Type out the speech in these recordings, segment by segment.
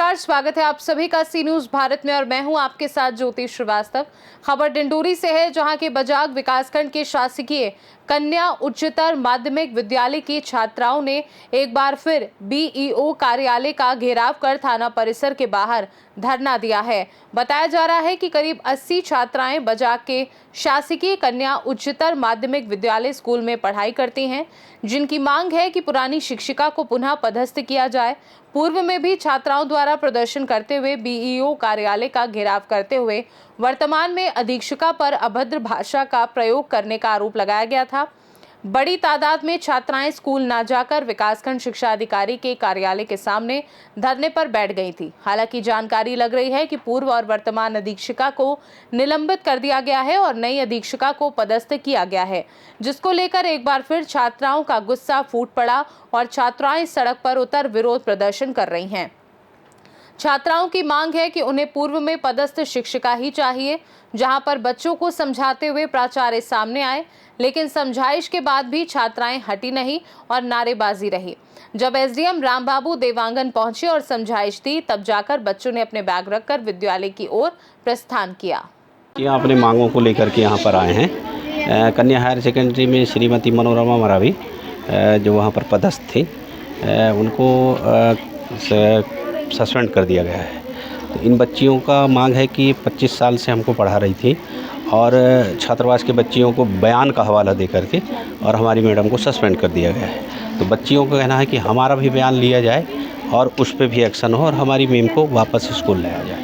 नमस्कार, स्वागत है आप सभी का सी न्यूज भारत में और मैं हूं आपके साथ ज्योति श्रीवास्तव। खबर डिंडोरी से है, जहां के बजाग विकासखंड के शासकीय कन्या उच्चतर माध्यमिक विद्यालय की छात्राओं ने एक बार फिर बीईओ कार्यालय का घेराव कर थाना परिसर के बाहर धरना दिया है। बताया जा रहा है कि करीब 80 छात्राएं बजाग के शासकीय कन्या उच्चतर माध्यमिक विद्यालय स्कूल में पढ़ाई करती हैं, जिनकी मांग है कि पुरानी शिक्षिका को पुनः पदस्थ किया जाए। पूर्व में भी छात्राओं द्वारा प्रदर्शन करते हुए बीईओ कार्यालय का घेराव करते हुए वर्तमान में अधीक्षिका पर अभद्र भाषा का प्रयोग करने का आरोप लगाया गया था। बड़ी तादाद में छात्राएं स्कूल न जाकर विकासखंड शिक्षा अधिकारी के कार्यालय के सामने धरने पर बैठ गई थी। हालांकि जानकारी लग रही है कि पूर्व और वर्तमान अधीक्षिका को निलंबित कर दिया गया है और नई अधीक्षिका को पदस्थ किया गया है, जिसको लेकर एक बार फिर छात्राओं का गुस्सा फूट पड़ा और छात्राएं सड़क पर उतर विरोध प्रदर्शन कर रही हैं। छात्राओं की मांग है कि उन्हें पूर्व में पदस्थ शिक्षिका ही चाहिए, जहां पर बच्चों को समझाते हुए प्राचार्य सामने आए, लेकिन समझाइश के बाद भी छात्राएं हटी नहीं और नारेबाजी रही। जब एसडीएम रामबाबू देवांगन पहुंचे और समझाइश दी, तब जाकर बच्चों ने अपने बैग रखकर विद्यालय की ओर प्रस्थान किया। यहाँ अपने मांगों को लेकर के यहाँ पर आए हैं। कन्या हायर सेकेंडरी में श्रीमती मनोरमा मरावी जो वहाँ पर पदस्थ थी, उनको सस्पेंड कर दिया गया है। तो इन बच्चियों का मांग है कि 25 साल से हमको पढ़ा रही थी और छात्रावास के बच्चियों को बयान का हवाला दे करके और हमारी मैडम को सस्पेंड कर दिया गया है। तो बच्चियों का कहना है कि हमारा भी बयान लिया जाए और उस पर भी एक्शन हो और हमारी मैम को वापस स्कूल लाया जाए।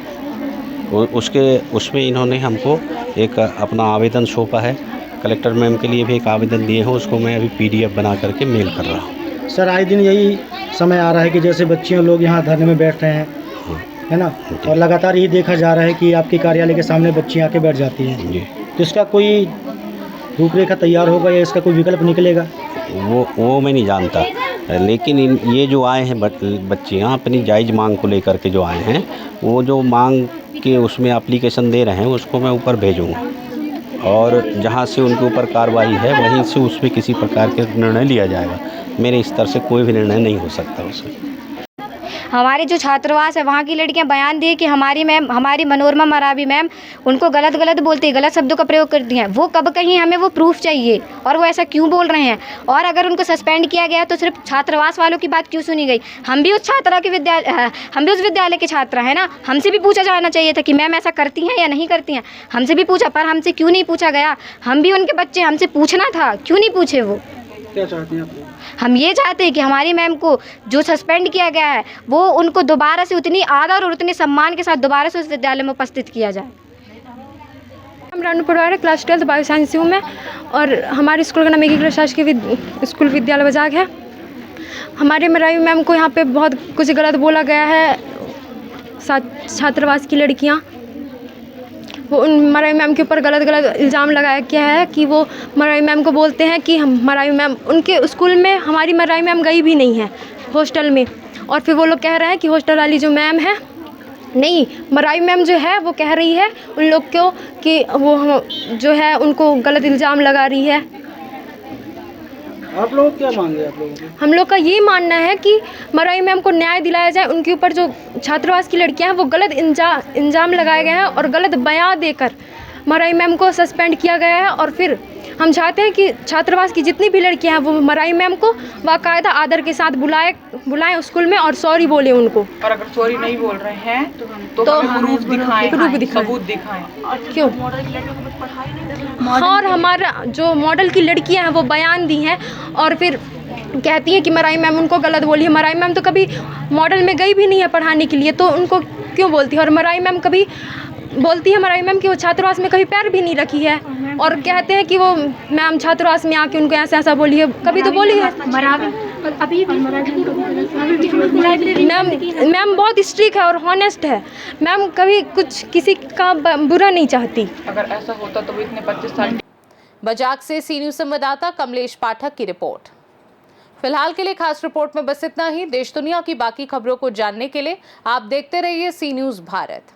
उसमें इन्होंने हमको एक अपना आवेदन सौंपा है। कलेक्टर मैम के लिए भी एक आवेदन दिए हैं, उसको मैं अभी PDF बना करके मेल कर रहा हूँ। सर, आए दिन यही समय आ रहा है कि जैसे बच्चियों लोग यहाँ धरने में बैठ रहे हैं, है ना, और लगातार यही देखा जा रहा है कि आपके कार्यालय के सामने बच्चियाँ आके बैठ जाती हैं जी। तो इसका कोई रूपरेखा तैयार होगा या इसका कोई विकल्प निकलेगा? वो मैं नहीं जानता, लेकिन ये जो आए हैं बच्चियाँ अपनी जायज़ मांग को लेकर के जो आए हैं, वो जो मांग के उसमें एप्लीकेशन दे रहे हैं उसको मैं ऊपर भेजूँगा और जहाँ से उनके ऊपर कार्रवाई है वहीं से उसमें किसी प्रकार के निर्णय लिया जाएगा। मेरे स्तर से कोई भी निर्णय नहीं हो सकता उसमें। हमारे जो छात्रावास है वहाँ की लड़कियां बयान दी कि हमारी मनोरमा मरावी मैम उनको गलत बोलती है, गलत शब्दों का प्रयोग करती हैं। वो कब कहीं हमें वो प्रूफ चाहिए और वो ऐसा क्यों बोल रहे हैं। और अगर उनको सस्पेंड किया गया तो सिर्फ छात्रावास वालों की बात क्यों सुनी गई? हम भी उस विद्यालय के छात्र हैं ना, हमसे भी पूछा जाना चाहिए था कि मैम ऐसा करती हैं या नहीं करती हैं। हमसे भी पूछा, पर हमसे क्यों नहीं पूछा गया? हम भी उनके बच्चे, हमसे पूछना था, क्यों नहीं पूछे? वो क्या चाहते हैं आप? हम ये चाहते हैं कि हमारी मैम को जो सस्पेंड किया गया है वो उनको दोबारा से उतनी आदर और उतने सम्मान के साथ दोबारा से उस विद्यालय में उपस्थित किया जाए। हम रानू पटवारी क्लास 12 बायो साइंस हूँ मैं, और हमारे स्कूल का नाम एकीकृत शासकीय स्कूल विद्यालय बजाग है। हमारे मरावी मैम को यहाँ पे बहुत कुछ गलत बोला गया है। छात्रावास की लड़कियाँ वो उन मरावी मैम के ऊपर गलत इल्ज़ाम लगाया गया है कि वो मरावी मैम को बोलते हैं कि हम मरावी मैम उनके स्कूल में हमारी मरावी मैम गई भी नहीं है हॉस्टल में। और फिर वो लोग कह रहे हैं कि हॉस्टल वाली जो मैम है, नहीं, मरावी मैम जो है वो कह रही है उन लोग को कि वो जो है उनको गलत इल्ज़ाम लगा रही है। आप लोग क्या मांगे? आप लोगों की हम लोग का ये मानना है कि मरावी मैम को न्याय दिलाया जाए। उनके ऊपर जो छात्रावास की लड़कियां हैं वो गलत इल्ज़ाम लगाए गए हैं और गलत बयान देकर मरावी मैम को सस्पेंड किया गया है। और फिर हम चाहते हैं कि छात्रावास की जितनी भी लड़कियां हैं वो मरावी मैम को बाकायदा आदर के साथ बुलाएं स्कूल में और सॉरी बोले उनको। और अगर सॉरी नहीं बोल रहे हैं तो प्रूफ दिखाएं, सबूत दिखाएं। क्यों? और हमारा जो मॉडल की लड़कियां हैं वो बयान दी हैं और फिर कहती हैं कि मरावी मैम उनको गलत बोली है। मरावी मैम तो कभी मॉडल में गई भी नहीं है पढ़ाने के लिए, तो उनको क्यों बोलती है? और मरावी मैम कभी बोलती है मरावी मैम कि वो छात्रावास में कभी पैर भी नहीं रखी है और कहते हैं कि वो मैम छात्रावास में आके उनको ऐसा बोली है। कभी तो बोली है मैम बहुत स्ट्रिक्ट है और हॉनेस्ट है। मैम कभी कुछ किसी का बुरा नहीं चाहती। अगर ऐसा होता तो वो इतने 25 साल। बजाग से सी न्यूज संवाददाता कमलेश पाठक की रिपोर्ट। फिलहाल के लिए खास रिपोर्ट में बस इतना ही। देश दुनिया की बाकी खबरों को जानने के लिए आप देखते रहिए सी न्यूज भारत।